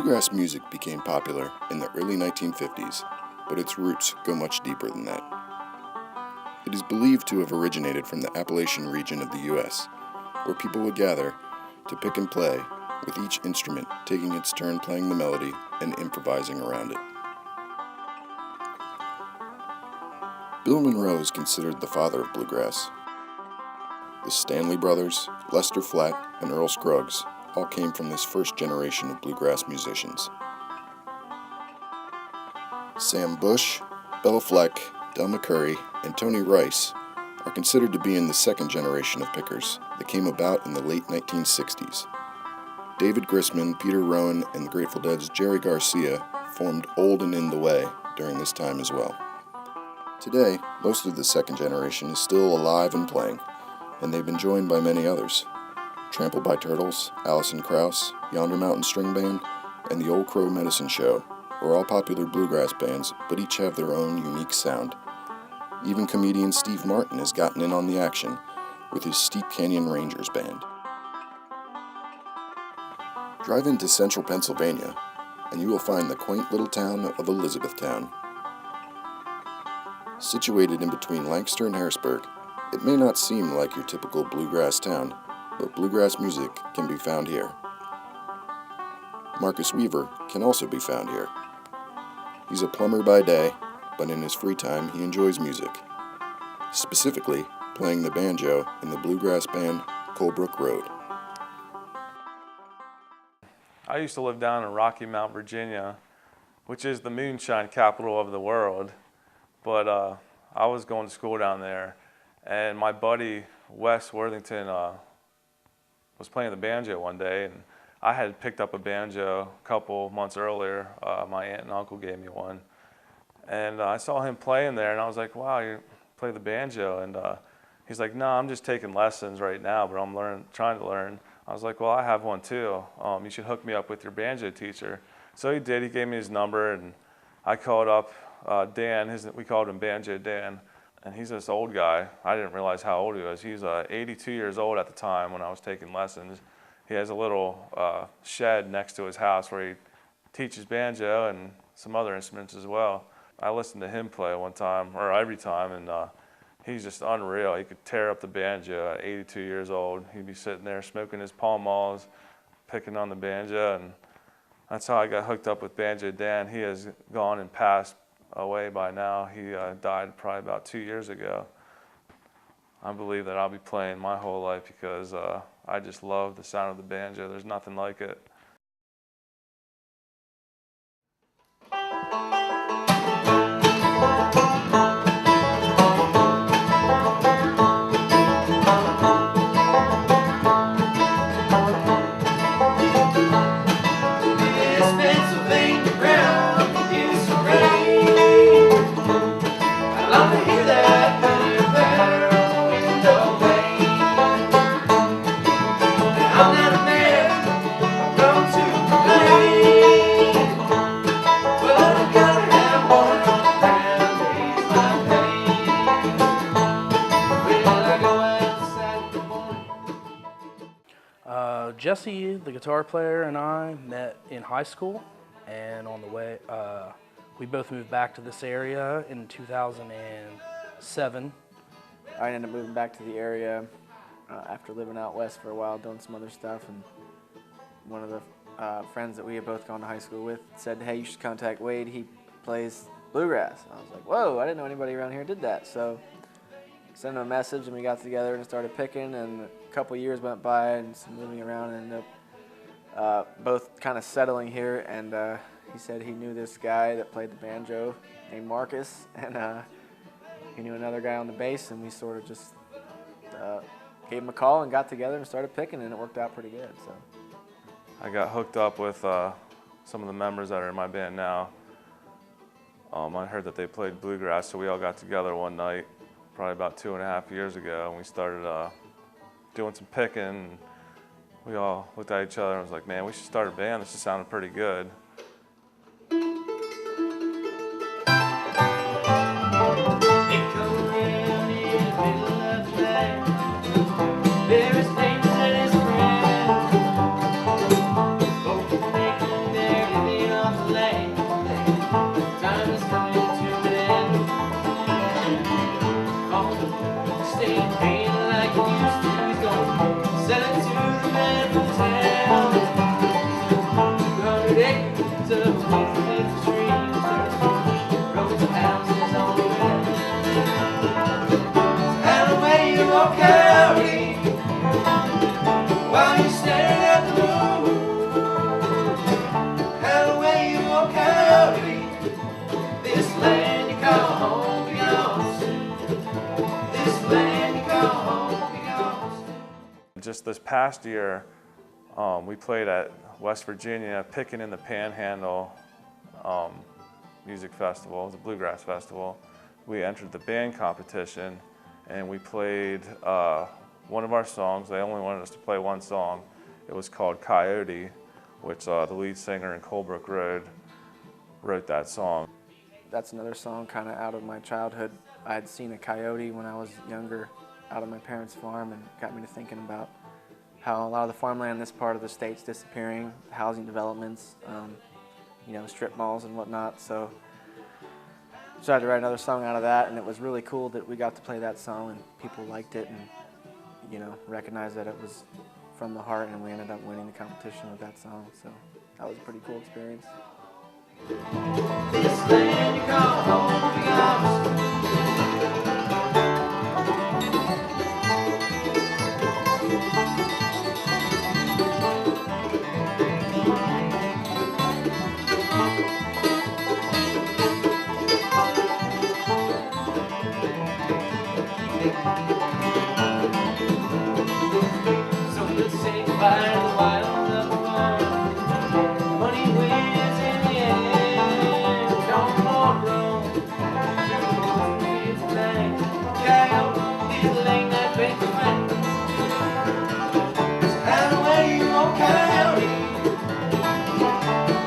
Bluegrass music became popular in the early 1950s, but its roots go much deeper than that. It is believed to have originated from the Appalachian region of the U.S., where people would gather to pick and play, with each instrument taking its turn playing the melody and improvising around it. Bill Monroe is considered the father of bluegrass. The Stanley Brothers, Lester Flatt, and Earl Scruggs all came from this first generation of bluegrass musicians. Sam Bush, Bella Fleck, Del McCoury, and Tony Rice are considered to be in the second generation of pickers that came about in the late 1960s. David Grisman, Peter Rowan, and the Grateful Dead's Jerry Garcia formed Old and In the Way during this time as well. Today, most of the second generation is still alive and playing, and they've been joined by many others. Trampled by Turtles, Alison Krauss, Yonder Mountain String Band, and the Old Crow Medicine Show are all popular bluegrass bands, but each have their own unique sound. Even comedian Steve Martin has gotten in on the action with his Steep Canyon Rangers band. Drive into central Pennsylvania, and you will find the quaint little town of Elizabethtown. Situated in between Lancaster and Harrisburg, it may not seem like your typical bluegrass town, but bluegrass music can be found here. Marcus Weaver can also be found here. He's a plumber by day, but in his free time he enjoys music, specifically playing the banjo in the bluegrass band Colebrook Road. I used to live down in Rocky Mount, Virginia, which is the moonshine capital of the world, but I was going to school down there, and my buddy Wes Worthington was playing the banjo one day, and I had picked up a banjo a couple months earlier. My aunt and uncle gave me one, and I saw him playing there, and I was like, wow, you play the banjo? And he's like, no, I'm just taking lessons right now, but I'm trying to learn. I was like, well, I have one too. You should hook me up with your banjo teacher. So he did. He gave me his number, and I called up Dan. We called him Banjo Dan, and he's this old guy. I didn't realize how old he was. He was 82 years old at the time when I was taking lessons. He has a little shed next to his house where he teaches banjo and some other instruments as well. I listened to him play one time, or every time, and he's just unreal. He could tear up the banjo at 82 years old. He'd be sitting there smoking his Pall Malls, picking on the banjo, and that's how I got hooked up with Banjo Dan. He has gone and passed away by now. He died probably about 2 years ago. I believe that I'll be playing my whole life because I just love the sound of the banjo. There's nothing like it. Jesse, the guitar player, and I met in high school, and on the way, we both moved back to this area in 2007. I ended up moving back to the area after living out west for a while, doing some other stuff, and one of the friends that we had both gone to high school with said, hey, you should contact Wade, he plays bluegrass. I was like, whoa, I didn't know anybody around here did that. So sent him a message, and we got together and started picking, and a couple years went by and some moving around, and ended up both kind of settling here. And he said he knew this guy that played the banjo named Marcus, and he knew another guy on the bass, and we sort of just gave him a call and got together and started picking, and it worked out pretty good. So I got hooked up with some of the members that are in my band now. I heard that they played bluegrass, so we all got together one night, probably about 2.5 years ago, and we started doing some picking. And we all looked at each other and was like, man, we should start a band. This just sounded pretty good. There is things that is grand, both making there just this past year, we played at West Virginia, Pickin' in the Panhandle music festival, the Bluegrass festival. We entered the band competition, and we played one of our songs. They only wanted us to play one song. It was called Coyote, which the lead singer in Colebrook Road wrote that song. That's another song kind of out of my childhood. I had seen a coyote when I was younger out of my parents' farm, and got me to thinking about how a lot of the farmland in this part of the state's disappearing, housing developments, you know, strip malls and whatnot. So I tried to write another song out of that, and it was really cool that we got to play that song and people liked it and, you know, recognized that it was from the heart, and we ended up winning the competition with that song. So that was a pretty cool experience. This land you call home, be honest. So let's say goodbye to the wild of the farm. Money wins in the end. Don't want room. It's night. Coyote is laying that big flat. Out away you old coyote,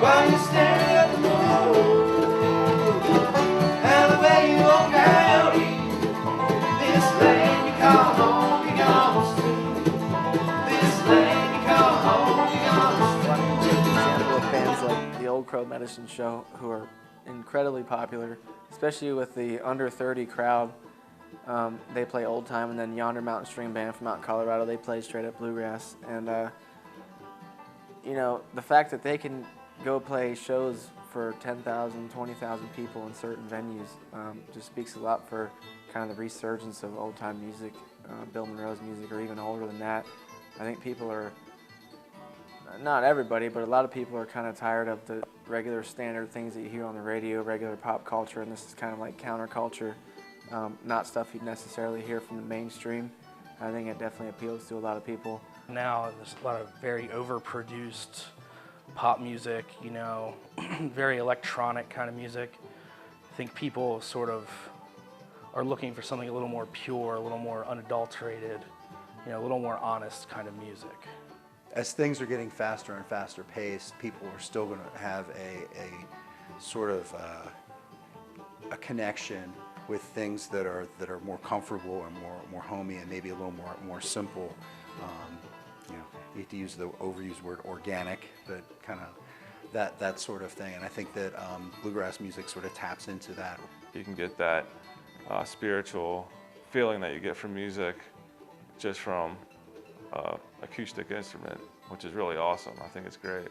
while you staring at the moon. Out away you old coyote, this land you call home, be gone soon. This land you call home, be gone soon. Take an example of bands like the Old Crow Medicine Show, who are incredibly popular, especially with the under 30 crowd. They play old time, and then Yonder Mountain String Band from out in Colorado, they play straight up bluegrass. And you know, the fact that they can go play shows for 10,000, 20,000 people in certain venues just speaks a lot for kind of the resurgence of old time music, Bill Monroe's music, or even older than that. I think people are, not everybody, but a lot of people are kind of tired of the regular standard things that you hear on the radio, regular pop culture, and this is kind of like counterculture, not stuff you'd necessarily hear from the mainstream. I think it definitely appeals to a lot of people. Now there's a lot of very overproduced pop music, you know, very electronic kind of music. I think people sort of are looking for something a little more pure, a little more unadulterated, you know, a little more honest kind of music. As things are getting faster and faster paced, people are still going to have a sort of a connection with things that are more comfortable and more homey and maybe a little more simple. You know, you hate to use the overused word organic, but kind of that sort of thing. And I think that bluegrass music sort of taps into that. You can get that spiritual feeling that you get from music just from acoustic instrument, which is really awesome. I think it's great.